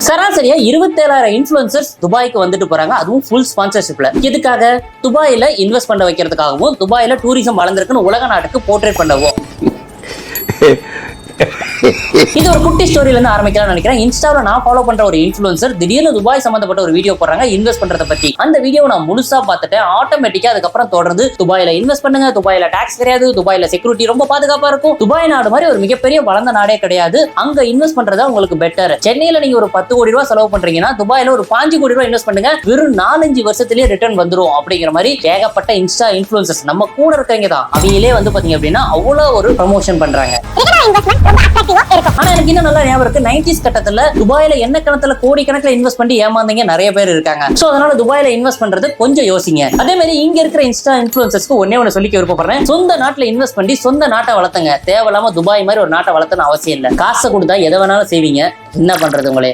சராசரியா 27,000 இன்ஃபுளுசர்ஸ் துபாய்க்கு வந்துட்டு போறாங்க, அதுவும் ஃபுல் ஸ்பான்சர்ஷிப்ல. இதுக்காக துபாயில இன்வெஸ்ட் பண்ண வைக்கிறதுக்காகவும் துபாயில டூரிசம் வளர்ந்துருக்குன்னு உலக நாட்டுக்கு போர்ட்ரேட் பண்ணவும். இது ஒரு குட்டி ஸ்டோரியில இருந்து ஆரம்பிக்கலாம்னு நினைக்கிறேன். இன்ஸ்டால நான் ஃபாலோ பண்ற ஒரு இன்ஃபுளுசர் திடீர்னு துபாய் சம்பந்தப்பட்ட ஒரு வீடியோ போடுறாங்க இன்வெஸ்ட் பண்றத பத்தி. அந்த வீடியோ நான் முழுசா பார்த்துட்டேன். ஆட்டோமேட்டிக்கா அதுக்கப்புறம் தொடர்ந்து துபாயில இன்வெஸ்ட் பண்ணுங்க, துபாயில டாக்ஸ் கிடையாது, துபாயில செக்யூரிட்டி ரொம்ப பாதுகாப்பா இருக்கும், துபாய் நாடு மாதிரி ஒரு மிகப்பெரிய வளர்ந்த நாடே கிடையாது, அங்க இன்வெஸ்ட் பண்றதா உங்களுக்கு பெட்டர். சென்னையில நீங்க ஒரு 10 கோடி ரூபாய் செலவு பண்றீங்கன்னா துபாயில ஒரு 5 கோடி ரூபாய் இன்வெஸ்ட் பண்ணுங்க, வெறும் 4-5 வருஷத்துலயே ரிட்டர்ன் வந்துரும் அப்படிங்கிற மாதிரி ஏகப்பட்ட இன்ஸ்டா இன்ஃபுளுசர்ஸ் நம்ம கூட இருக்கவங்க தான். அவங்களே வந்து பாத்தீங்க அப்படின்னா அவ்வளவு ஒரு ப்ரமோஷன் பண்றாங்க. ஆனா எனக்கு இன்னும் நல்லா ஞாபகம் இருக்கு, 90s கட்டத்துல துபாயில என்ன கணத்துல கோடி கணக்கில் இன்வெஸ்ட் பண்ணி ஏமாந்தீங்க நிறைய பேர் இருக்காங்க. சோ அதனால துபாயில இன்வெஸ்ட் பண்றது கொஞ்சம் யோசிங்க. அதே மாதிரி இங்க இருக்கிற இன்ஸ்டா இன்ஃபுளுசர்ஸ்க்கு ஒண்ணு சொல்லிக்க விருப்பப்படுறேன், சொந்த நாட்டுல இன்வெஸ்ட் பண்ணி சொந்த நாட்டை வளர்த்துங்க. தேவையில்லாம துபாய் மாதிரி ஒரு நாட்டை வளர்த்தணும் அவசியம் இல்லை. காசை கொடுத்தா எதை வேணாலும் செய்வீங்க, என்ன பண்றது உங்களே.